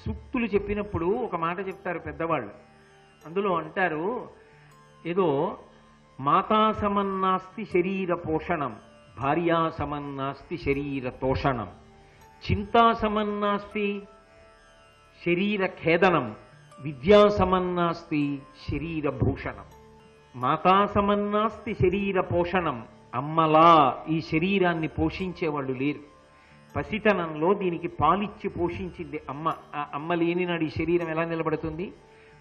సూక్తులు చెప్పినప్పుడు ఒక మాట చెప్తారు పెద్దవాళ్ళు. అందులో అంటారు, ఏదో మాతా సమన్నాస్తి శరీర పోషణం, భార్యా సమన్నాస్తి శరీర తోషణం, చింతా సమన్నాస్తి శరీర ఖేదనం, విద్యా సమన్నాస్తి శరీర భూషణం. మాతా సమన్నాస్తి శరీర పోషణం, అమ్మలా ఈ శరీరాన్ని పోషించేవాళ్ళు లేరు. పసితనంలో దీనికి పాలిచ్చి పోషించింది అమ్మ. ఆ అమ్మ లేని నాడు ఈ శరీరం ఎలా నిలబడుతుంది?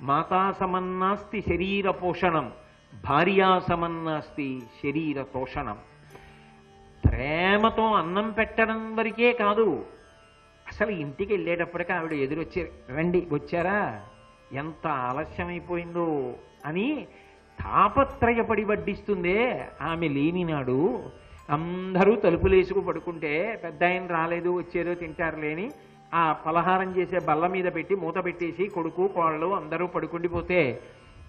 మాతా సమన్నాస్తి శరీర పోషణం, భార్యా సమన్నాస్తి శరీర తోషణం. ప్రేమతో అన్నం పెట్టడం వరకే కాదు, అసలు ఇంటికి వెళ్ళేటప్పటికీ ఆవిడ ఎదురొచ్చి, రండి వచ్చారా, ఎంత ఆలస్యమైపోయిందో అని తాపత్రయపడి వడ్డిస్తుందే. ఆమె లేనినాడు అందరూ తలుపులేసుకు పడుకుంటే పెద్ద ఆయన రాలేదు, వచ్చేదో తింటారు లేని ఆ పలహారం చేసే బల్ల మీద పెట్టి మూత పెట్టేసి కొడుకు కోళ్ళు అందరూ పడుకుండిపోతే,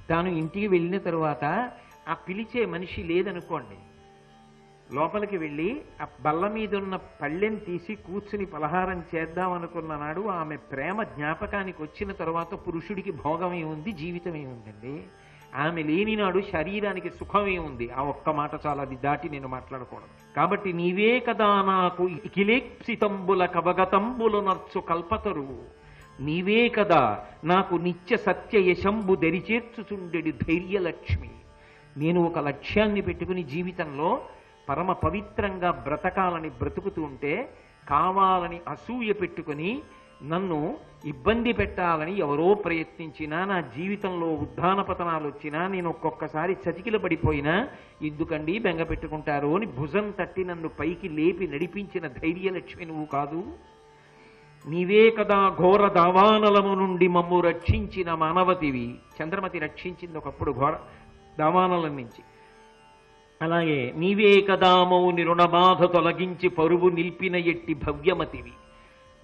తాను ఇంటికి వెళ్ళిన తరువాత ఆ పిలిచే మనిషి లేదనుకోండి, లోపలికి వెళ్ళి ఆ బల్ల మీద ఉన్న పళ్ళెని తీసి కూర్చుని పలహారం చేద్దాం అనుకున్న నాడు ఆమె ప్రేమ జ్ఞాపకానికి వచ్చిన తరువాత పురుషుడికి భోగమే ఉంది, జీవితమే ఉందండి. ఆమె లేనినాడు శరీరానికి సుఖమే ఉంది. ఆ ఒక్క మాట చాలా, అది దాటి నేను మాట్లాడకూడదు. కాబట్టి నీవే కదా నాకు కిలేప్సితంబుల కవగతంబులు నర్చు కల్పతరువు, నీవే కదా నాకు నిత్య సత్య యశంబు దరిచేర్చుచుండెడి ధైర్యలక్ష్మి. నేను ఒక లక్ష్యాన్ని పెట్టుకుని జీవితంలో పరమ పవిత్రంగా బ్రతకాలని బ్రతుకుతూ ఉంటే, కావాలని అసూయ పెట్టుకుని నన్ను ఇబ్బంది పెట్టాలని ఎవరో ప్రయత్నించినా, నా జీవితంలో ఉద్ధాన పతనాలు వచ్చినా, నేను ఒక్కొక్కసారి చతికిల పడిపోయినా, ఎందుకండి బెంగ పెట్టుకుంటారు అని భుజం తట్టి నన్ను పైకి లేపి నడిపించిన ధైర్యలక్ష్మి నువ్వు కాదు? నీవే కదా ఘోర దావానలము నుండి మమ్ము రక్షించిన మానవతివి. చంద్రమతి రక్షించింది ఒకప్పుడు ఘోర దావానలం నుంచి. అలాగే నీవే కదా మౌని రుణబాధ తొలగించి పరువు నిల్పిన ఎట్టి భవ్యమతివి.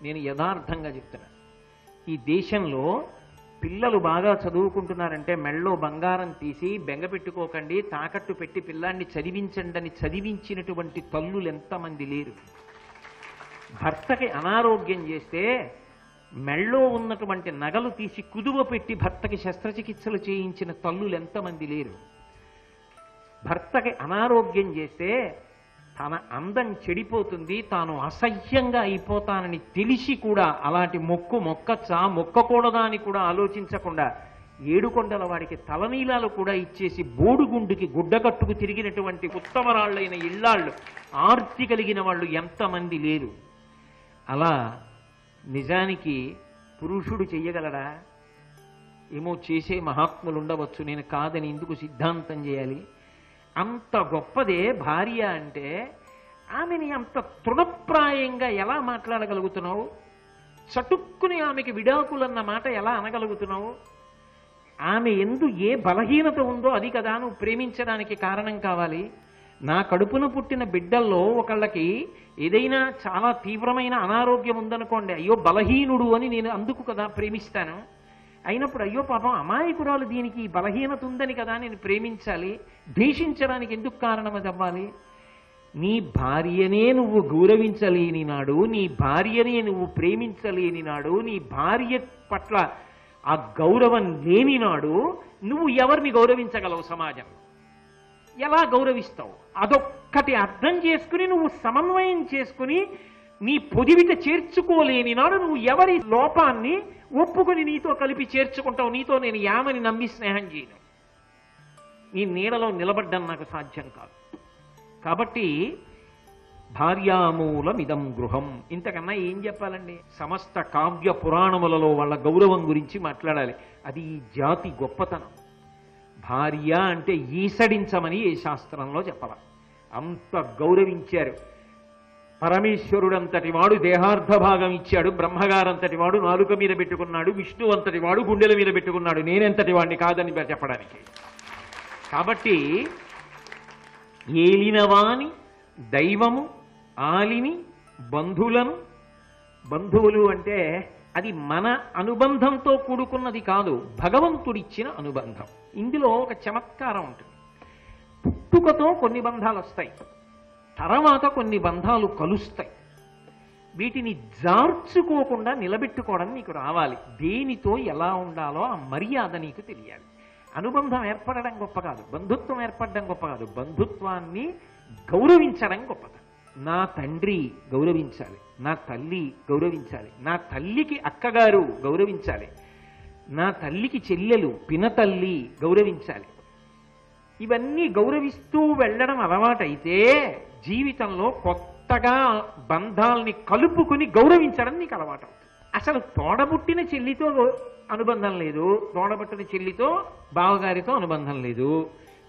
నేను యథార్థంగా చెప్తున్నా, ఈ దేశంలో పిల్లలు బాగా చదువుకుంటున్నారంటే మెళ్ళో బంగారం తీసి బెంగ పెట్టుకోకండి, తాకట్టు పెట్టి పిల్లాన్ని చదివించండి అని చదివించినటువంటి తల్లులు ఎంతమంది లేరు? భర్తకి అనారోగ్యం చేస్తే మెళ్ళో ఉన్నటువంటి నగలు తీసి కుదువ పెట్టి భర్తకి శస్త్రచికిత్సలు చేయించిన తల్లులు ఎంతమంది లేరు? భర్తకి అనారోగ్యం చేస్తే తన అందం చెడిపోతుంది, తాను అసహ్యంగా అయిపోతానని తెలిసి కూడా అలాంటి మొక్కచ్చా మొక్కకూడదా అని కూడా ఆలోచించకుండా ఏడుకొండల వాడికి తలనీలాలు కూడా ఇచ్చేసి బోడుగుండుకి గుడ్డగట్టుకు తిరిగినటువంటి ఉత్తమరాళ్ళైన ఇళ్ళాళ్ళు ఆర్తి కలిగిన వాళ్ళు ఎంతమంది లేరు? అలా నిజానికి పురుషుడు చెయ్యగలడా? ఏమో చేసే మహాత్ములు ఉండవచ్చు, నేను కాదని ఎందుకు సిద్ధాంతం చేయాలి? అంత గొప్పదే భార్య అంటే, ఆమెని అంత తృణప్రాయంగా ఎలా మాట్లాడగలుగుతున్నావు? చటుక్కుని ఆమెకి విడాకులన్న మాట ఎలా అనగలుగుతున్నావు? ఆమె ఎందు ఏ బలహీనత ఉందో అది కదా నువ్వు ప్రేమించడానికి కారణం కావాలి. నా కడుపున పుట్టిన బిడ్డల్లో ఒకళ్ళకి ఏదైనా చాలా తీవ్రమైన అనారోగ్యం ఉందనుకోండి, అయ్యో బలహీనుడు అని నేను అందుకు కదా ప్రేమిస్తాను. అయినప్పుడు అయ్యో పాపం అమాయకురాలు, దీనికి బలహీనత ఉందని కదా నేను ప్రేమించాలి. ద్వేషించడానికి ఎందుకు కారణం అది అవ్వాలి? నీ భార్యనే నువ్వు గౌరవించలేని నాడు, నీ భార్యనే నువ్వు ప్రేమించలేని నాడు, నీ భార్య పట్ల ఆ గౌరవం లేని నాడు నువ్వు ఎవరిని గౌరవించగలవు? సమాజంలో ఎలా గౌరవిస్తావు? అదొక్కటి అర్థం చేసుకుని నువ్వు సమన్వయం చేసుకుని నీ పొదివిట చేర్చుకోలేని నాడు నువ్వు ఎవరి లోపాన్ని ఒప్పుకొని నీతో కలిపి చేర్చుకుంటావు? నీతో నేను యామని నమ్మి స్నేహం చేయను, నీ నీడలో నిలబడ్డం నాకు సాధ్యం కాదు. కాబట్టి భార్యామూలమిదం గృహం, ఇంతకన్నా ఏం చెప్పాలండి? సమస్త కావ్య పురాణములలో వాళ్ళ గౌరవం గురించి మాట్లాడాలి. అది ఈ జాతి గొప్పతనం. భార్య అంటే ఈసడించమని ఏ శాస్త్రంలో చెప్పాల, అంత గౌరవించారు. పరమేశ్వరుడంతటి వాడు దేహార్థ భాగం ఇచ్చాడు, బ్రహ్మగారంతటి వాడు నాలుక మీద పెట్టుకున్నాడు, విష్ణు అంతటి వాడు గుండెల మీద పెట్టుకున్నాడు, నేనెంతటి వాడిని కాదని చెప్పడానికి. కాబట్టి ఏలినవాని దైవము ఆలిని బంధువులను, బంధువులు అంటే అది మన అనుబంధంతో కూడుకున్నది కాదు, భగవంతుడిచ్చిన అనుబంధం. ఇందులో ఒక చమత్కారం ఉంటుంది. పుట్టుకతో కొన్ని బంధాలు వస్తాయి, తర్వాత కొన్ని బంధాలు కలుస్తాయి. వీటిని జార్చుకోకుండా నిలబెట్టుకోవడం నీకు రావాలి. దేనితో ఎలా ఉండాలో ఆ మర్యాద నీకు తెలియాలి. అనుబంధం ఏర్పడడం గొప్ప కాదు, బంధుత్వం ఏర్పడడం గొప్ప కాదు, బంధుత్వాన్ని గౌరవించడం గొప్పది. నా తండ్రి గౌరవించాలి, నా తల్లి గౌరవించాలి, నా తల్లికి అక్కగారు గౌరవించాలి, నా తల్లికి చెల్లెలు పినతల్లి గౌరవించాలి. ఇవన్నీ గౌరవిస్తూ వెళ్ళడం అలవాటైతే జీవితంలో కొత్తగా బంధాల్ని కలుపుకుని గౌరవించడం నీకు అలవాటు అవుతుంది. అసలు తోడబుట్టిన చెల్లితో అనుబంధం లేదు, తోడబుట్టిన చెల్లితో బావగారితో అనుబంధం లేదు,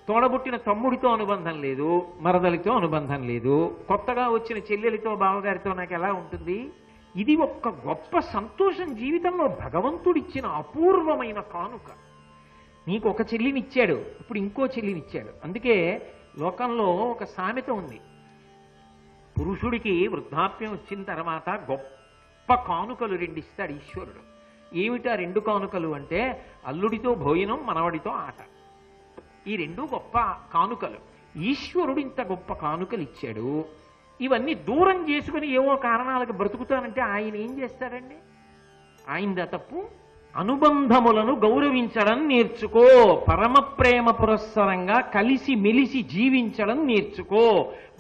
తోడబుట్టిన తమ్ముడితో అనుబంధం లేదు, మరదలితో అనుబంధం లేదు, కొత్తగా వచ్చిన చెల్లెలితో బావగారితో నాకు ఎలా ఉంటుంది? ఇది ఒక్క గొప్ప సంతోషం జీవితంలో. భగవంతుడిచ్చిన అపూర్వమైన కానుక. నీకు ఒక చెల్లినిచ్చాడు, ఇప్పుడు ఇంకో చెల్లినిచ్చాడు. అందుకే లోకంలో ఒక సామెత ఉంది, పురుషుడికి వృద్ధాప్యం వచ్చిన తర్వాత గొప్ప కానుకలు రెండిస్తాడు ఈశ్వరుడు. ఏమిటా రెండు కానుకలు అంటే అల్లుడితో భోజనం, మనవడితో ఆట. ఈ రెండు గొప్ప కానుకలు. ఈశ్వరుడు ఇంత గొప్ప కానుకలు ఇచ్చాడు. ఇవన్నీ దూరం చేసుకుని ఏవో కారణాలకు బ్రతుకుతానంటే ఆయన ఏం చేస్తాడండి? ఆయనదా తప్పు? అనుబంధములను గౌరవించడం నేర్చుకో, పరమ ప్రేమ పురస్సరంగా కలిసి మెలిసి జీవించడం నేర్చుకో,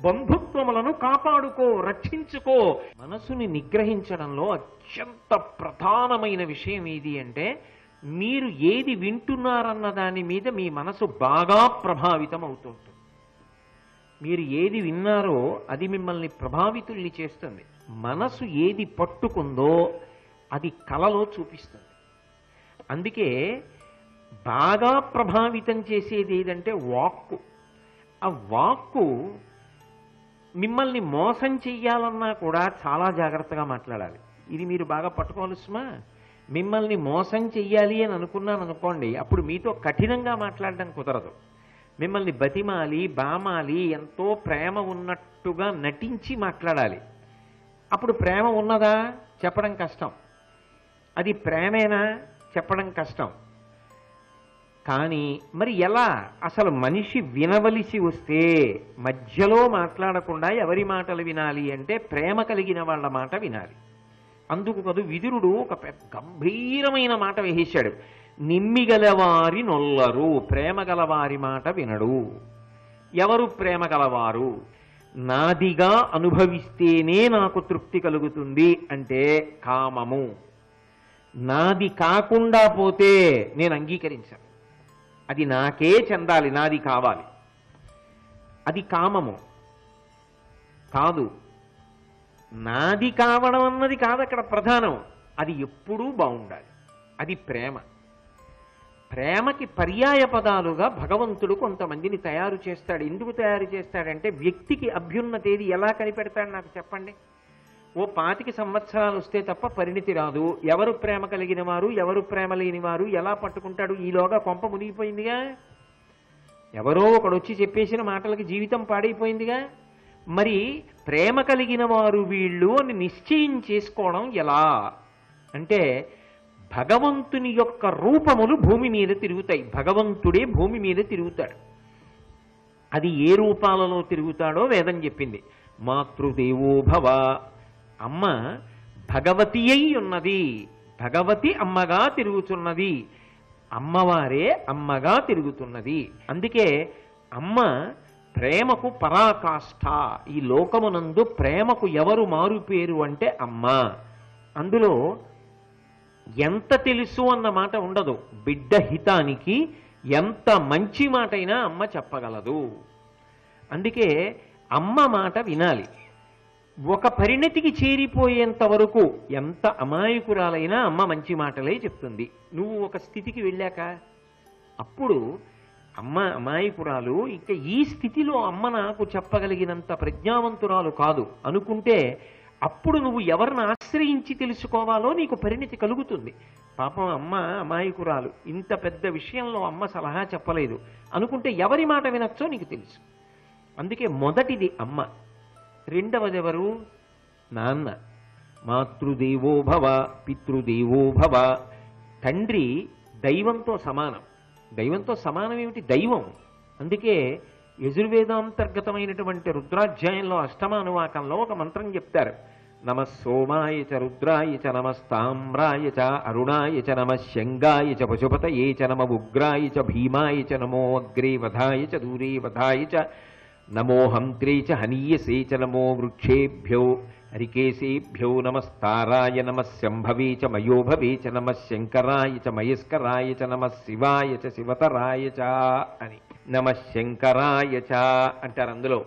బంధుత్వములను కాపాడుకో, రక్షించుకో. మనసుని నిగ్రహించడంలో అత్యంత ప్రధానమైన విషయం ఏది అంటే, మీరు ఏది వింటున్నారన్న దాని మీద మీ మనసు బాగా ప్రభావితం అవుతుంటుంది. మీరు ఏది విన్నారో అది మిమ్మల్ని ప్రభావితుల్ని చేస్తుంది. మనసు ఏది పట్టుకుందో అది కలలో చూపిస్తుంది. అందుకే బాగా ప్రభావితం చేసేది ఏదంటే వాక్కు. ఆ వాక్కు మిమ్మల్ని మోసం చెయ్యాలన్నా కూడా చాలా జాగ్రత్తగా మాట్లాడాలి. ఇది మీరు బాగా పట్టుకోవాల్సిమా. మిమ్మల్ని మోసం చెయ్యాలి అని అనుకున్నాను అనుకోండి, అప్పుడు మీతో కఠినంగా మాట్లాడడం కుదరదు. మిమ్మల్ని బతిమాలి బామాలి ఎంతో ప్రేమ ఉన్నట్టుగా నటించి మాట్లాడాలి. అప్పుడు ప్రేమ ఉన్నదా చెప్పడం కష్టం, అది ప్రేమేనా చెప్పడం కష్టం. కానీ మరి ఎలా? అసలు మనిషి వినవలసి వస్తే మధ్యలో మాట్లాడకుండా ఎవరి మాటలు వినాలి అంటే ప్రేమ కలిగిన వాళ్ళ మాట వినాలి. అందుకు కదు విదురుడు ఒక గంభీరమైన మాట వేసేశాడు, నిమ్మిగలవారి నొల్లరు, ప్రేమ గలవారి మాట వినడు. ఎవరు ప్రేమ గలవారు? నాదిగా అనుభవిస్తేనే నాకు తృప్తి కలుగుతుంది అంటే కామము. నాది కాకుండా పోతే నేను అంగీకరించాను, అది నాకే చెందాలి, నాది కావాలి. అది కామము కాదు. నాది కావడం అన్నది కాదు అక్కడ ప్రధానం, అది ఎప్పుడూ బాగుండాలి. అది ప్రేమ. ప్రేమకి పర్యాయ పదాలుగా భగవంతుడు కొంతమందిని తయారు చేస్తాడు. ఎందుకు తయారు చేస్తాడంటే వ్యక్తికి అభ్యున్నతేది ఎలా కనిపెడతాడు నాకు చెప్పండి. ఓ 25 సంవత్సరాలు వస్తే తప్ప పరిణితి రాదు. ఎవరు ప్రేమ కలిగిన వారు ఎవరు ప్రేమ లేని వారు ఎలా పట్టుకుంటాడు? ఈలోగా కొంప మునిగిపోయిందిగా. ఎవరో ఒకడు వచ్చి చెప్పేసిన మాటలకి జీవితం పాడైపోయిందిగా. మరి ప్రేమ కలిగిన వారు వీళ్ళు అని నిశ్చయం చేసుకోవడం ఎలా అంటే, భగవంతుని యొక్క రూపములు భూమి మీద తిరుగుతాయి. భగవంతుడే భూమి మీద తిరుగుతాడు. అది ఏ రూపాలలో తిరుగుతాడో వేదం చెప్పింది. మాతృదేవో భవ, అమ్మ భగవతి అయి ఉన్నది, భగవతి అమ్మగా తిరుగుతున్నది, అమ్మవారే అమ్మగా తిరుగుతున్నది. అందుకే అమ్మ ప్రేమకు పరాకాష్ఠ. ఈ లోకమునందు ప్రేమకు ఎవరు మారు పేరు అంటే అమ్మ. అందులో ఎంత తెలుసు అన్న మాట ఉండదు. బిడ్డ హితానికి ఎంత మంచి మాట అయినా అమ్మ చెప్పగలదు. అందుకే అమ్మ మాట వినాలి. ఒక పరిణతికి చేరిపోయేంత వరకు ఎంత అమాయకురాలైనా అమ్మ మంచి మాటలే చెప్తుంది. నువ్వు ఒక స్థితికి వెళ్ళాక అప్పుడు అమ్మ అమాయకురాలు, ఇక ఈ స్థితిలో అమ్మ నాకు చెప్పగలిగినంత ప్రజ్ఞావంతురాలు కాదు అనుకుంటే అప్పుడు నువ్వు ఎవరిని ఆశ్రయించి తెలుసుకోవాలో నీకు పరిణతి కలుగుతుంది. పాపం అమ్మ అమాయకురాలు, ఇంత పెద్ద విషయంలో అమ్మ సలహా చెప్పలేదు అనుకుంటే ఎవరి మాట వినొచ్చో నీకు తెలుసు. అందుకే మొదటిది అమ్మ, రెండవది ఎవరు? నాన్న. మాతృదేవో భవ పితృదేవో భవ. తండ్రి దైవంతో సమానం. దైవంతో సమానం ఏమిటి? దైవం. అందుకే యజుర్వేదాంతర్గతమైనటువంటి రుద్రాధ్యాయంలో అష్టమానువాకంలో ఒక మంత్రం చెప్తారు. నమః సోమాయ చ రుద్రాయ చ నమస్తామ్రాయ చ అరుణాయ చ నమః శంగాయ చ పశుపతయే చ నమః ఉగ్రాయ చ భీమాయ చ నమో అగ్రే వధాయ చ దూరే వధాయ చ నమో హంత్రే చ హనీయసే చ నమో వృక్షేభ్యో హరికేశేభ్యో నమస్తారాయ నమః శంభవే చ మయోభవే చ నమః శంకరాయ చ మయస్కరాయ చ నమః శివాయ చ శివతరాయ చ అని నమః శంకరాయ చ అంటారు. అందులో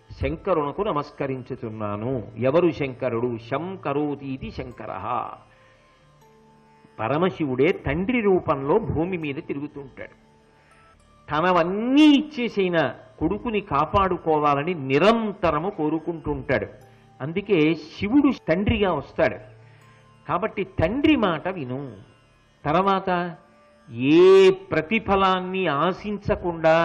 శంకరునకు నమస్కరించుచున్నాను. ఎవరు శంకరుడు? శంకరోతీతి శంకర. పరమశివుడే తండ్రి రూపంలో భూమి మీద తిరుగుతుంటాడు. తనవన్నీ ఇచ్చేసైన కొడుకుని కాపాడుకోవాలని నిరంతరము కోరుకుంటుంటాడు. అందుకే శివుడు తండ్రిగా వస్తాడు. కాబట్టి తండ్రి మాట విను. తర్వాత ఏ ప్రతిఫలాన్ని ఆశించకుండా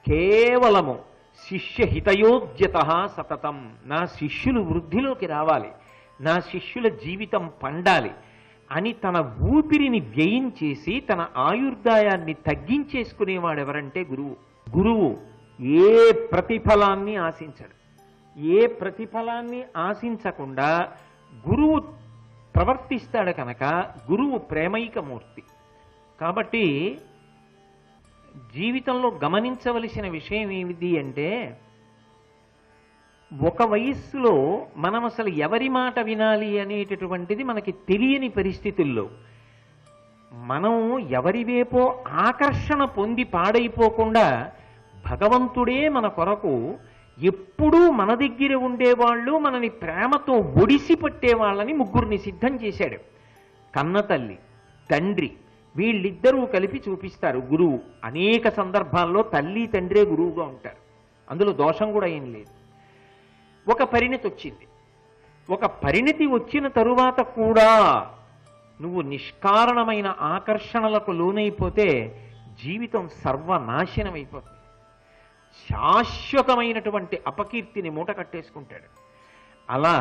కేవలము శిష్యహితయోద్యత సతతం, నా శిష్యులు వృద్ధిలోకి రావాలి, నా శిష్యుల జీవితం పండాలి అని తన ఊపిరిని వ్యయం చేసి తన ఆయుర్దాయాన్ని తగ్గించేసుకునేవాడు ఎవరంటే గురువు. గురువు ఏ ప్రతిఫలాన్ని ఆశించడు. ఏ ప్రతిఫలాన్ని ఆశించకుండా గురువు ప్రవర్తిస్తాడు కనుక గురువు ప్రేమైకమూర్తి. కాబట్టి జీవితంలో గమనించవలసిన విషయం ఏమిటి అంటే, ఒక వయస్సులో మనం అసలు ఎవరి మాట వినాలి అనేటటువంటిది మనకి తెలియని పరిస్థితుల్లో మనం ఎవరి వైపో ఆకర్షణ పొంది పాడైపోకుండా భగవంతుడే మన కొరకు ఎప్పుడూ మన దగ్గర ఉండేవాళ్ళు, మనని ప్రేమతో ఒడిసి పట్టేవాళ్ళని ముగ్గురిని సిద్ధం చేశాడు. కన్న తల్లి, తండ్రి, వీళ్ళిద్దరూ కలిపి చూపిస్తారు గురువు. అనేక సందర్భాల్లో తల్లి తండ్రే గురువుగా ఉంటారు. అందులో దోషం కూడా ఏం లేదు. ఒక పరిణతి వచ్చింది. ఒక పరిణతి వచ్చిన తరువాత కూడా నువ్వు నిష్కారణమైన ఆకర్షణలకు లోనైపోతే జీవితం సర్వనాశనం అయిపోతుంది. శాశ్వతమైనటువంటి అపకీర్తిని మూట కట్టేసుకుంటాడు. అలా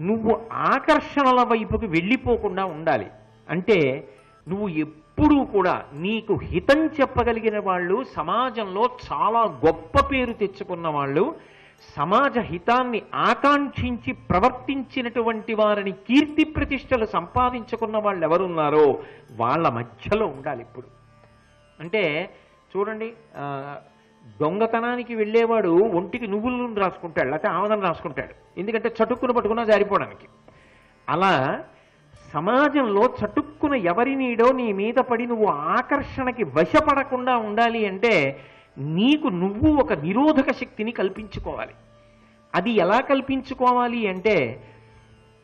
నువ్వు ఆకర్షణల వైపుకి వెళ్ళిపోకుండా ఉండాలి. అంటే నువ్వు ఎప్పుడూ కూడా నీకు హితం చెప్పగలిగిన వాళ్ళు, సమాజంలో చాలా గొప్ప పేరు తెచ్చుకున్న వాళ్ళు, సమాజ హితాన్ని ఆకాంక్షించి ప్రవర్తించినటువంటి వారిని, కీర్తి ప్రతిష్టలు సంపాదించుకున్న వాళ్ళు ఎవరున్నారో వాళ్ళ మధ్యలో ఉండాలి ఇప్పుడు. అంటే చూడండి, దొంగతనానికి వెళ్ళేవాడు ఒంటికి నువ్వుల నూనె రాసుకుంటాడు, లేకపోతే ఆమదం రాసుకుంటాడు, ఎందుకంటే చటుక్కున పట్టుకున్నా జారిపోవడానికి. అలా సమాజంలో చటుక్కున ఎవరినీడో నీ మీద పడి నువ్వు ఆకర్షణకి వశపడకుండా ఉండాలి అంటే నీకు నువ్వు ఒక నిరోధక శక్తిని కల్పించుకోవాలి. అది ఎలా కల్పించుకోవాలి అంటే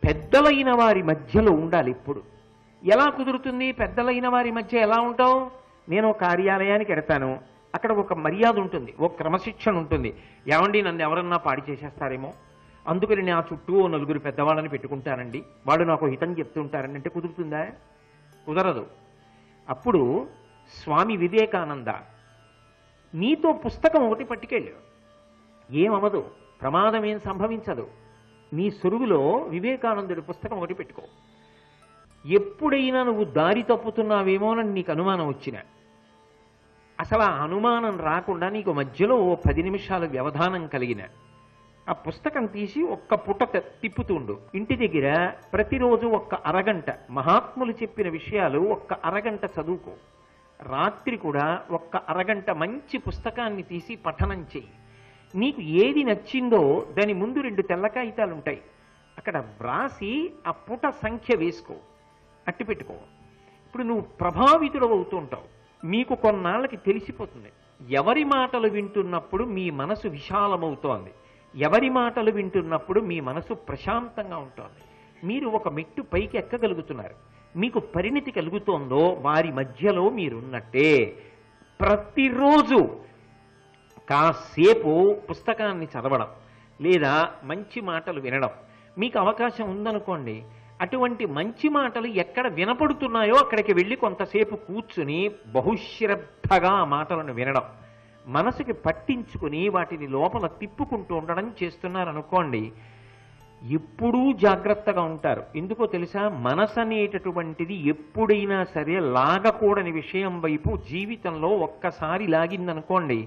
పెద్దలైన వారి మధ్యలో ఉండాలి. ఇప్పుడు ఎలా కుదురుతుంది? పెద్దలైన వారి మధ్య ఎలా ఉంటావు? నేను కార్యాలయానికి ఎడతాను, అక్కడ ఒక మర్యాద ఉంటుంది, ఒక క్రమశిక్షణ ఉంటుంది. ఏమండి నన్ను ఎవరన్నా పాడి చేసేస్తారేమో, అందుకని నా చుట్టూ నలుగురు పెద్దవాళ్ళని పెట్టుకుంటానండి, వాళ్ళు నాకు హితం చెప్తుంటారండి అంటే కుదురుతుందా? కుదరదు. అప్పుడు స్వామి వివేకానంద నీతో పుస్తకం ఒకటి పట్టుకెళ్ళు, ఏమవదు, ప్రమాదం ఏం సంభవించదు. నీ సొరుగులో వివేకానందుడి పుస్తకం ఒకటి పెట్టుకో. ఎప్పుడైనా నువ్వు దారి తప్పుతున్నావేమోనని నీకు అనుమానం వచ్చినా, అసలు ఆ అనుమానం రాకుండా నీకు మధ్యలో 10 నిమిషాల వ్యవధానం కలిగిన ఆ పుస్తకం తీసి ఒక్క పుట తిప్పుతుండు. ఇంటి దగ్గర ప్రతిరోజు ఒక్క అరగంట మహాత్ములు చెప్పిన విషయాలు ఒక్క అరగంట చదువుకో. రాత్రి కూడా ఒక్క అరగంట మంచి పుస్తకాన్ని తీసి పఠనం చెయ్యి. నీకు ఏది నచ్చిందో దాని ముందు 2 తెల్ల కాగితాలు ఉంటాయి, అక్కడ వ్రాసి ఆ పుట సంఖ్య వేసుకో, అట్టి పెట్టుకో. ఇప్పుడు నువ్వు ప్రభావితుడు అవుతూ ఉంటావు. మీకు కొన్నాళ్ళకి తెలిసిపోతుంది ఎవరి మాటలు వింటున్నప్పుడు మీ మనసు విశాలమవుతోంది, ఎవరి మాటలు వింటున్నప్పుడు మీ మనసు ప్రశాంతంగా ఉంటుంది. మీరు ఒక మెట్టు పైకి ఎక్కగలుగుతున్నారు, మీకు పరిణతి కలుగుతోందో వారి మధ్యలో మీరున్నట్టే. ప్రతిరోజు కాసేపు పుస్తకాన్ని చదవడం లేదా మంచి మాటలు వినడం మీకు అవకాశం ఉందనుకోండి, అటువంటి మంచి మాటలు ఎక్కడ వినపడుతున్నాయో అక్కడికి వెళ్ళి కొంతసేపు కూర్చుని బహుశ్రద్ధగా ఆ మాటలను వినడం, మనసుకి పట్టించుకుని వాటిని లోపల తిప్పుకుంటూ ఉండడం చేస్తున్నారనుకోండి, ఎప్పుడూ జాగ్రత్తగా ఉంటారు. ఎందుకో తెలుసా? మనసు అనేటటువంటిది ఎప్పుడైనా సరే లాగకూడని విషయం వైపు జీవితంలో ఒక్కసారి లాగిందనుకోండి,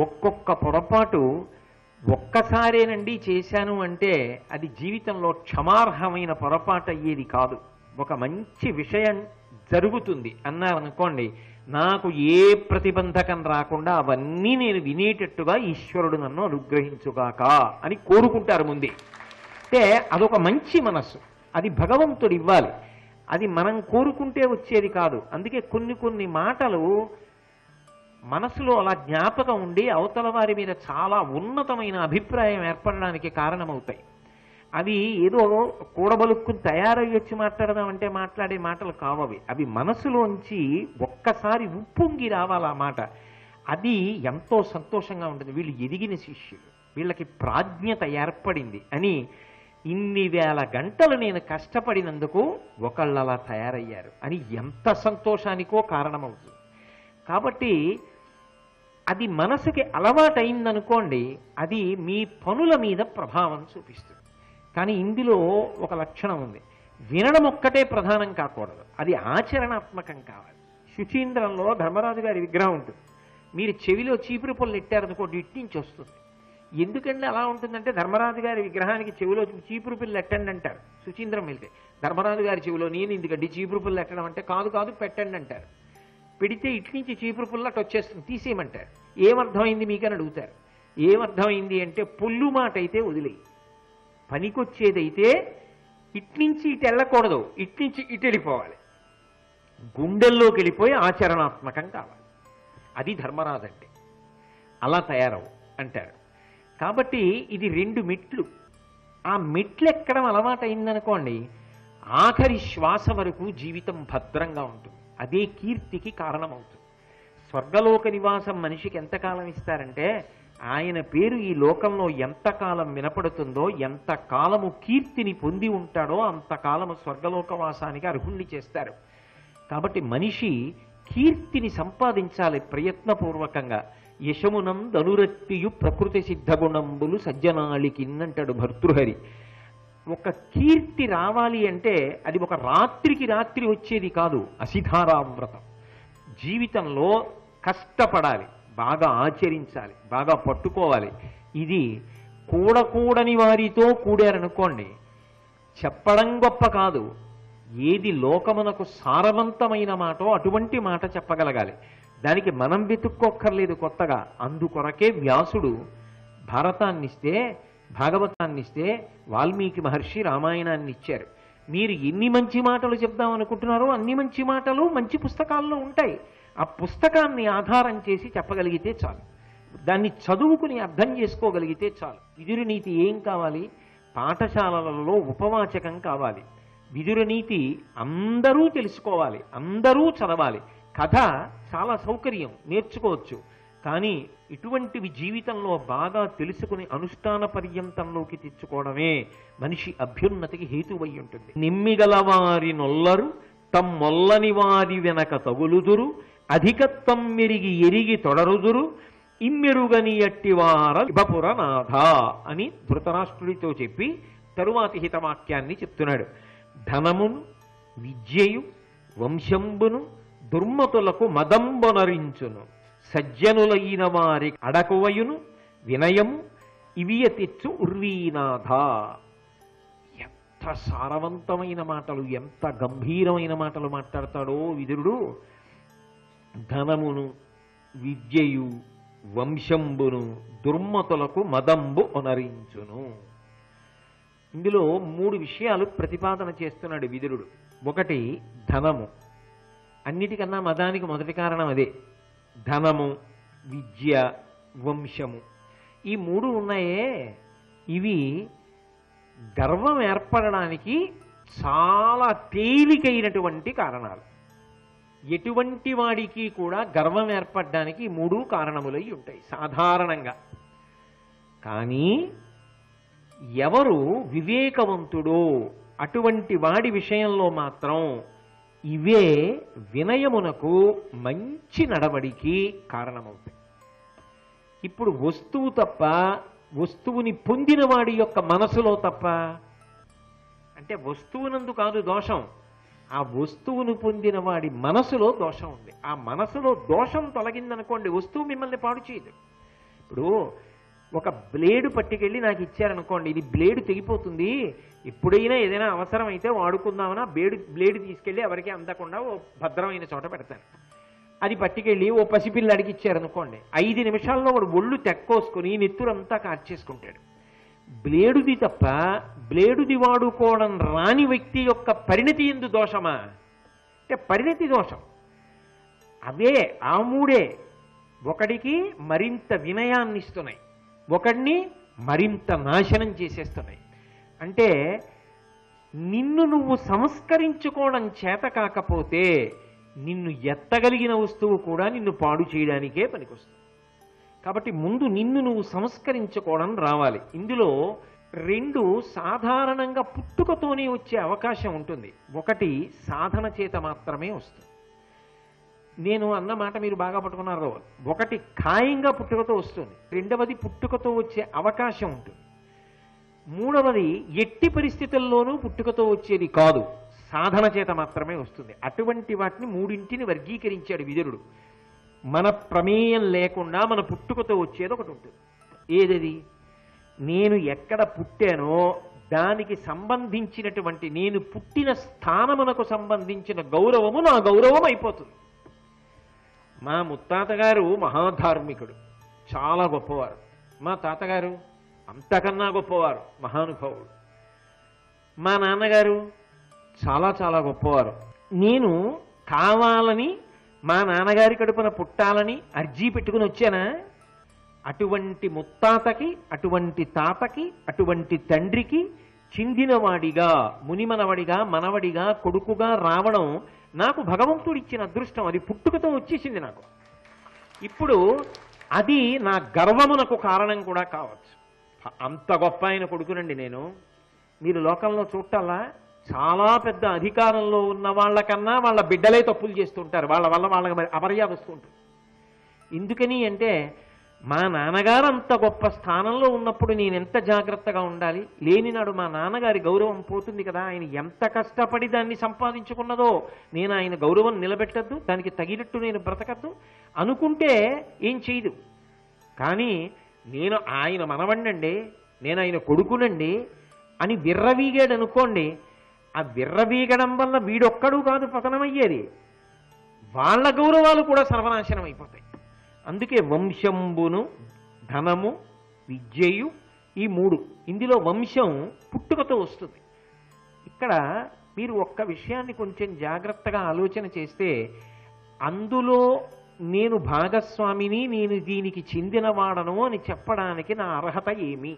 ఒక్కొక్క పొరపాటు ఒక్కసారేనండి చేశాను అంటే అది జీవితంలో క్షమార్హమైన పొరపాటు అయ్యేది కాదు. ఒక మంచి విషయం జరుగుతుంది అన్నారనుకోండి, నాకు ఏ ప్రతిబంధకం రాకుండా అవన్నీ నేను వినేటట్టుగా ఈశ్వరుడు నన్ను అనుగ్రహించుగాక అని కోరుకుంటారు ముందే. అంటే అదొక మంచి మనస్సు, అది భగవంతుడు ఇవ్వాలి, అది మనం కోరుకుంటే వచ్చేది కాదు. అందుకే కొన్ని కొన్ని మాటలు మనసులో అలా జ్ఞాపకం ఉండి అవతల వారి మీద చాలా ఉన్నతమైన అభిప్రాయం ఏర్పడడానికి కారణమవుతాయి. అవి ఏదో కూడబలుక్కుని తయారయ్యొచ్చి మాట్లాడదామంటే మాట్లాడే మాటలు కావవి. అవి మనసులోంచి ఒక్కసారి ఉప్పొంగి రావాలి ఆ మాట. అది ఎంతో సంతోషంగా ఉంటుంది. వీళ్ళు ఎదిగిన శిష్యులు, వీళ్ళకి ప్రాజ్ఞత ఏర్పడింది అని ఇన్ని వేల గంటలు నేను కష్టపడినందుకు ఒకళ్ళు అలా తయారయ్యారు అని ఎంత సంతోషానికో కారణమవుతుంది. కాబట్టి అది మనసుకి అలవాటైందనుకోండి, అది మీ పనుల మీద ప్రభావం చూపిస్తుంది. కానీ ఇందులో ఒక లక్షణం ఉంది, వినడం ఒక్కటే ప్రధానం కాకూడదు, అది ఆచరణాత్మకం కావాలి. శుచీంద్రంలో ధర్మరాజు గారి విగ్రహం ఉంటుంది, మీరు చెవిలో చీపురు పొల్లు ఎట్టారనుకోండి ఇట్టించి వస్తుంది. ఎందుకంటే అలా ఉంటుందంటే ధర్మరాజు గారి విగ్రహానికి చెవిలో చీపురు పిల్లలు ఎట్టండి అంటారు. శుచీంద్రం వెళ్తే ధర్మరాజు గారి చెవిలో నేను ఎందుకంటే చీపురు పిల్లలు ఎట్టడం అంటే కాదు కాదు పెట్టండి అంటారు. పెడితే ఇటు నుంచి చీపురు పుల్ల అటు వచ్చేస్తుంది, తీసేయమంటారు. ఏమర్థమైంది మీకని అడుగుతారు. ఏమర్థమైంది అంటే పొల్లు మాట అయితే వదిలేయి, పనికొచ్చేదైతే ఇట్నుంచి ఇటు వెళ్ళకూడదు, ఇట్నుంచి ఇటు వెళ్ళిపోవాలి, గుండెల్లోకి వెళ్ళిపోయి ఆచరణాత్మకం కావాలి. అది ధర్మరాజు అంటే. అలా తయారవు అంటారు. కాబట్టి ఇది 2 మెట్లు. ఆ మెట్లు ఎక్కడం అలవాటైందనుకోండి, ఆఖరి శ్వాస వరకు జీవితం భద్రంగా ఉంటుంది. అదే కీర్తికి కారణమవుతుంది. స్వర్గలోక నివాసం మనిషికి ఎంతకాలం ఇస్తారంటే, ఆయన పేరు ఈ లోకంలో ఎంతకాలం వినపడుతుందో, ఎంతకాలము కీర్తిని పొంది ఉంటాడో అంతకాలము స్వర్గలోకవాసానికి అర్హుణ్ణి చేస్తారు. కాబట్టి మనిషి కీర్తిని సంపాదించాలి ప్రయత్నపూర్వకంగా. యశమునం ధనురక్తియు ప్రకృతి సిద్ధగుణంబులు సజ్జనాళికిన్నంటాడు భర్తృహరి. ఒక కీర్తి రావాలి అంటే అది ఒక రాత్రికి రాత్రి వచ్చేది కాదు. అసిధారావ్రతం. జీవితంలో కష్టపడాలి, బాగా ఆచరించాలి, బాగా పట్టుకోవాలి. ఇది కూడకూడని వారితో కూడారనుకోండి, చెప్పడం గొప్ప కాదు, ఏది లోకమునకు సారవంతమైన మాటో అటువంటి మాట చెప్పగలగాలి. దానికి మనం వెతుక్కోక్కర్లేదు కొత్తగా. అందుకొరకే వ్యాసుడు భారతాన్నిస్తే, భాగవతాన్నిస్తే, వాల్మీకి మహర్షి రామాయణాన్ని ఇచ్చారు. మీరు ఎన్ని మంచి మాటలు చెప్దాం అనుకుంటున్నారో అన్ని మంచి మాటలు మంచి పుస్తకాల్లో ఉంటాయి. ఆ పుస్తకాన్ని ఆధారం చేసి చెప్పగలిగితే చాలు, దాన్ని చదువుకుని అర్థం చేసుకోగలిగితే చాలు. విదురు నీతి ఏం కావాలి? పాఠశాలలలో ఉపవాచకం కావాలి. విదురు నీతి అందరూ తెలుసుకోవాలి, అందరూ చదవాలి. కథ చాలా సౌకర్యం, నేర్చుకోవచ్చు. కానీ ఇటువంటివి జీవితంలో బాగా తెలుసుకుని అనుష్ఠాన పర్యంతంలోకి తెచ్చుకోవడమే మనిషి అభ్యున్నతికి హేతువై ఉంటుంది. నిమ్మిగలవారి నొల్లరు తమ్మొల్లని వారి వెనక తగులుదురు, అధికత్వం మెరిగి ఎరిగి తొడరుదురు, ఇమ్మెరుగని అట్టివార ఇభపురనాథ అని ధృతరాష్ట్రుడితో చెప్పి తరువాతి హితవాక్యాన్ని చెప్తున్నాడు. ధనమును, విద్యయు, వంశంబును దుర్మతులకు మదంబొనరించును, సజ్జనులైన వారి అడకువయును వినయము ఇవియ తెచ్చు ఉర్వీనాథ. ఎంత సారవంతమైన మాటలు, ఎంత గంభీరమైన మాటలు మాట్లాడతాడో విదురుడు. ధనమును, విద్యయు, వంశంబును దుర్మతులకు మదంబు ఒనరించును. ఇందులో 3 విషయాలు ప్రతిపాదన చేస్తున్నాడు విదురుడు. ఒకటి ధనము. అన్నిటికన్నా మదానికి మొదటి కారణం అదే. ధనము, విద్య, వంశము, ఈ 3 ఉన్నాయే, ఇవి గర్వం ఏర్పడడానికి చాలా తేలికైనటువంటి కారణాలు. ఎటువంటి వాడికి కూడా గర్వం ఏర్పడడానికి 3 కారణములై ఉంటాయి సాధారణంగా. కానీ ఎవరు వివేకవంతుడో అటువంటి వాడి విషయంలో మాత్రం ఇవే వినయమునకు, మంచి నడవడికి కారణమవుతాయి. ఇప్పుడు వస్తువు తప్ప, వస్తువుని పొందిన వాడి యొక్క మనసులో తప్ప, అంటే వస్తువునందు కాదు దోషం, ఆ వస్తువును పొందిన వాడి మనసులో దోషం ఉంది. ఆ మనసులో దోషం తొలగిందనుకోండి, వస్తువు మిమ్మల్ని పాడు చేయదు. ఇప్పుడు ఒక బ్లేడు పట్టుకెళ్ళి నాకు ఇచ్చారనుకోండి, ఇది బ్లేడు తెగిపోతుంది, ఎప్పుడైనా ఏదైనా అవసరం అయితే వాడుకుందామన్నా బ్లేడు తీసుకెళ్ళి ఎవరికి అందకుండా ఓ భద్రమైన చోట పెడతాను. అది పట్టుకెళ్ళి ఓ పసిపిల్లడికి ఇచ్చారనుకోండి, 5 నిమిషాల్లో వాడు ఒళ్ళు తెక్కోసుకుని నెత్తురంతా కార్చేసుకుంటాడు. బ్లేడుది తప్ప బ్లేడుది వాడుకోవడం రాని వ్యక్తి యొక్క పరిణతి ఎందు దోషమా అంటే పరిణతి దోషం. అవే ఆ మూడే ఒకడికి మరింత వినయాన్ని ఇస్తున్నాయి, ఒకడిని మరింత నాశనం చేసేస్తున్నాయి. అంటే నిన్ను నువ్వు సంస్కరించుకోవడం చేత కాకపోతే నిన్ను ఎత్తగలిగిన వస్తువు కూడా నిన్ను పాడు చేయడానికే పనికొస్తుంది. కాబట్టి ముందు నిన్ను నువ్వు సంస్కరించుకోవడం రావాలి. ఇందులో 2 సాధారణంగా పుట్టుకతోనే వచ్చే అవకాశం ఉంటుంది. ఒకటి సాధన చేత మాత్రమే వస్తుంది. నేను అన్న మాట మీరు బాగా పట్టుకున్నారు. ఒకటి ఖాయంగా పుట్టుకతో వస్తుంది, రెండవది పుట్టుకతో వచ్చే అవకాశం ఉంటుంది, మూడవది ఎట్టి పరిస్థితుల్లోనూ పుట్టుకతో వచ్చేది కాదు, సాధన చేత మాత్రమే వస్తుంది. అటువంటి వాటిని 3 వర్గీకరించాడు విదురుడు. మన ప్రమేయం లేకుండా మన పుట్టుకతో వచ్చేది ఒకటి ఉంటుంది. ఏదది? నేను ఎక్కడ పుట్టానో దానికి సంబంధించినటువంటి నేను పుట్టిన స్థానమునకు సంబంధించిన గౌరవము నా గౌరవం అయిపోతుంది. మా ముత్తాతగారు మహాధార్మికుడు, చాలా గొప్పవారు. మా తాతగారు అంతకన్నా గొప్పవారు, మహానుభావుడు. మా నాన్నగారు చాలా చాలా గొప్పవారు. నేను కావాలని మా నాన్నగారి కడుపున పుట్టాలని అర్జీ పెట్టుకుని వచ్చానా? అటువంటి ముత్తాతకి, అటువంటి తాతకి, అటువంటి తండ్రికి చెందినవాడిగా, మునిమనవడిగా, మనవడిగా, కొడుకుగా రావడం నాకు భగవంతుడు ఇచ్చిన అదృష్టం. అది పుట్టుకతో వచ్చేసింది నాకు. ఇప్పుడు అది నా గర్వమునకు కారణం కూడా కావచ్చు. అంత గొప్ప ఆయన కొడుకునండి నేను. మీరు లోకంలో చూడాలా, చాలా పెద్ద అధికారంలో ఉన్న వాళ్ళకన్నా వాళ్ళ బిడ్డలే తప్పులు చేస్తుంటారు, వాళ్ళ వల్ల వాళ్ళకి అమర్యాద వస్తుంటుంది. ఎందుకని అంటే మా నాన్నగారు అంత గొప్ప స్థానంలో ఉన్నప్పుడు నేను ఎంత జాగ్రత్తగా ఉండాలి. లేనినాడు మా నాన్నగారి గౌరవం పోతుంది కదా. ఆయన ఎంత కష్టపడి దాన్ని సంపాదించుకున్నదో నేను ఆయన గౌరవం నిలబెట్టద్దు, దానికి తగినట్టు నేను బ్రతకద్దు అనుకుంటే ఏం చేయదు. కానీ నేను ఆయన మనవణ్ణండి, నేను ఆయన కొడుకునండి అని విర్రవీగాడు అనుకోండి, ఆ విర్రవీగడం వల్ల వీడొక్కడు కాదు పతనమయ్యేది, వాళ్ళ గౌరవాలు కూడా సర్వనాశనం అయిపోతాయి. అందుకే వంశంబును, ధనము, విద్యయు, ఈ 3. ఇందులో వంశం పుట్టుకతో వస్తుంది. ఇక్కడ మీరు ఒక్క విషయాన్ని కొంచెం జాగ్రత్తగా ఆలోచన చేస్తే, అందులో నేను భాగస్వామిని, నేను దీనికి చెందినవాడను అని చెప్పడానికి నా అర్హత ఏమి?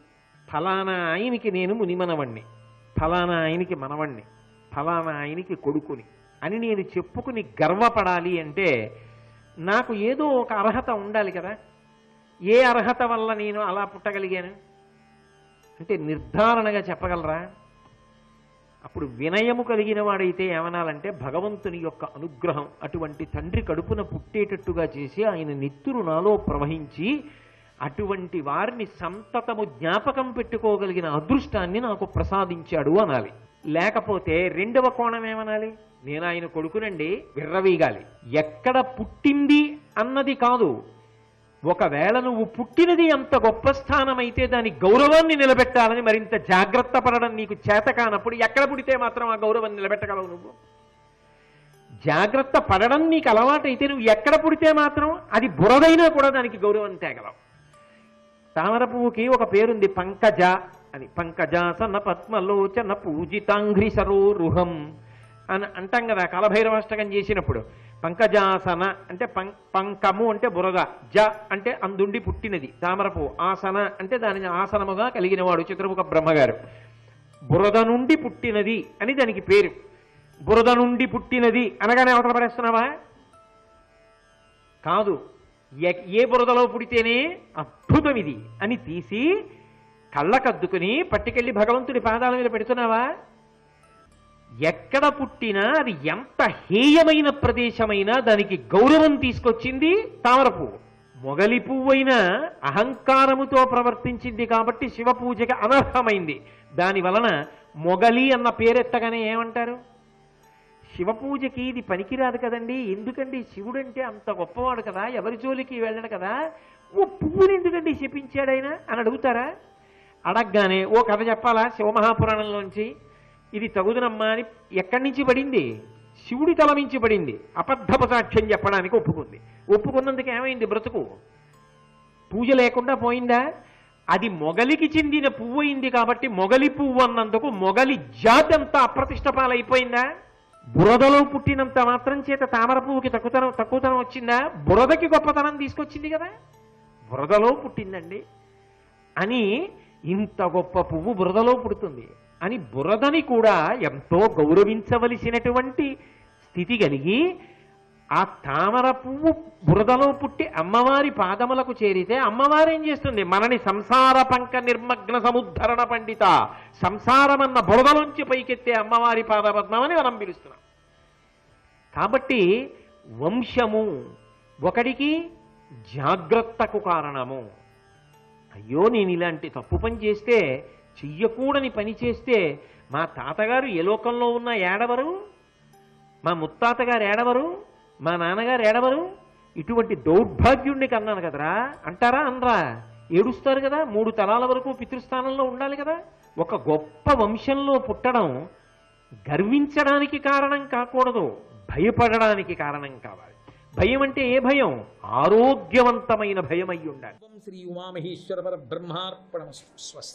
ఫలానా ఆయనకి నేను మునిమనవణ్ణి, ఫలానా ఆయనకి మనవణ్ణి, ఫలానా ఆయనకి కొడుకుని అని నేను చెప్పుకుని గర్వపడాలి అంటే నాకు ఏదో ఒక అర్హత ఉండాలి కదా. ఏ అర్హత వల్ల నేను అలా పుట్టగలిగాను అంటే నిర్ధారణగా చెప్పగలరా? అప్పుడు వినయము కలిగిన వాడైతే ఏమనాలంటే భగవంతుని యొక్క అనుగ్రహం అటువంటి తండ్రి కడుపున పుట్టేటట్టుగా చేసి ఆయన నెత్తురు నాలో ప్రవహించి అటువంటి వారిని సంతతము జ్ఞాపకం పెట్టుకోగలిగిన అదృష్టాన్ని నాకు ప్రసాదించాడు అనాలి. లేకపోతే రెండవ కోణం ఏమనాలి? నేను ఆయన కొడుకునండి విర్రవీగాలి. ఎక్కడ పుట్టింది అన్నది కాదు, ఒకవేళ నువ్వు పుట్టినది అంత గొప్ప స్థానం అయితే దాని గౌరవాన్ని నిలబెట్టాలని మరింత జాగ్రత్త పడడం నీకు చేత కానప్పుడు ఎక్కడ పుడితే మాత్రం ఆ గౌరవాన్ని నిలబెట్టగలవు నువ్వు? జాగ్రత్త పడడం నీకు అలవాటైతే నువ్వు ఎక్కడ పుడితే మాత్రం అది బురదైనా కూడా దానికి గౌరవం తేగలవు. తామర పువ్వుకి ఒక పేరుంది పంకజ అని. పంకజాసన పద్మలోచన పూజితాంఘ్రి సరోరుహం అని అంటాం కదా కాలభైరవాష్టకం చేసినప్పుడు. పంకజాసన అంటే పంకము అంటే బురద, జ అంటే అందుండి పుట్టినది తామర పువ్వు, ఆసన అంటే దానిని ఆసనముగా కలిగినవాడు చిత్రముఖ బ్రహ్మగారు. బురద నుండి పుట్టినది అని దానికి పేరు. బురద నుండి పుట్టినది అనగానే అవతల పడేస్తున్నావా? కాదు, ఏ బురదలో పుడితేనే అద్భుతం ఇది అని తీసి కళ్ళకద్దుకుని పట్టుకెళ్ళి భగవంతుడి పాదాల మీద పెడుతున్నావా? ఎక్కడ పుట్టినా అది ఎంత హేయమైన ప్రదేశమైనా దానికి గౌరవం తీసుకొచ్చింది తామర పువ్వు. మొగలి పువ్వైనా అహంకారముతో ప్రవర్తించింది కాబట్టి శివ పూజకి అనర్హమైంది. దాని వలన మొగలి అన్న పేరెత్తగానే ఏమంటారు? శివ పూజకి ఇది పనికిరాదు కదండి, ఎందుకండి శివుడంటే అంత గొప్పవాడు కదా, ఎవరి జోలికి వెళ్ళడు కదా, ఓ పువ్వుని ఎందుకండి శపించాడైనా అని అడుగుతారా? అడగగానే ఓ కథ చెప్పాలా శివమహాపురాణంలోంచి, ఇది తగుదనమ్మా అని ఎక్కడి నుంచి పడింది? శివుడి తల నుంచి పడింది. అబద్ధపు సాక్ష్యం చెప్పడానికి ఒప్పుకుంది. ఒప్పుకున్నందుకు ఏమైంది బ్రతుకు? పూజ లేకుండా పోయిందా? అది మొగలికి చెందిన పువ్వు అయింది కాబట్టి మొగలి పువ్వు అన్నందుకు మొగలి జాతి అంతా అప్రతిష్ట పాలైపోయిందా? బురదలో పుట్టినంత మాత్రం చేత తామర పువ్వుకి తక్కువతనం వచ్చిందా? బురదకి గొప్పతనం తీసుకొచ్చింది కదా, బురదలో పుట్టిందండి అని. ఇంత గొప్ప పువ్వు బురదలో పుడుతుంది అని బురదని కూడా ఎంతో గౌరవించవలసినటువంటి స్థితి కలిగి, ఆ తామర పువ్వు బురదలో పుట్టి అమ్మవారి పాదములకు చేరితే అమ్మవారు ఏం చేస్తుంది? మనని సంసార పంక నిర్మగ్న సముద్ధరణ పండిత, సంసారమన్న బురదలోంచి పైకెత్తే అమ్మవారి పాదపద్మమని మనం పిలుస్తున్నాం. కాబట్టి వంశము ఒకడికి జాగ్రత్తకు కారణము. అయ్యో నేను ఇలాంటి తప్పు పని చేస్తే, చెయ్యకూడని పని చేస్తే మా తాతగారు ఏ లోకంలో ఉన్న ఏడవరు, మా ముత్తాతగారు ఏడవరు, మా నాన్నగారు ఏడవరు, ఇటువంటి దౌర్భాగ్యుణ్ణి కన్నాను కదరా అంటారా? అనరా? ఏడుస్తారు కదా. 3 తరాల వరకు పితృస్థానంలో ఉండాలి కదా. ఒక గొప్ప వంశంలో పుట్టడం గర్వించడానికి కారణం కాకూడదు, భయపడడానికి కారణం కావాలి. భయం అంటే ఏ భయం? ఆరోగ్యవంతమైన భయం అయి ఉండాలి. శ్రీ ఉమామహేశ్వర పరబ్రహ్మార్పణమస్తు. స్వస్తి.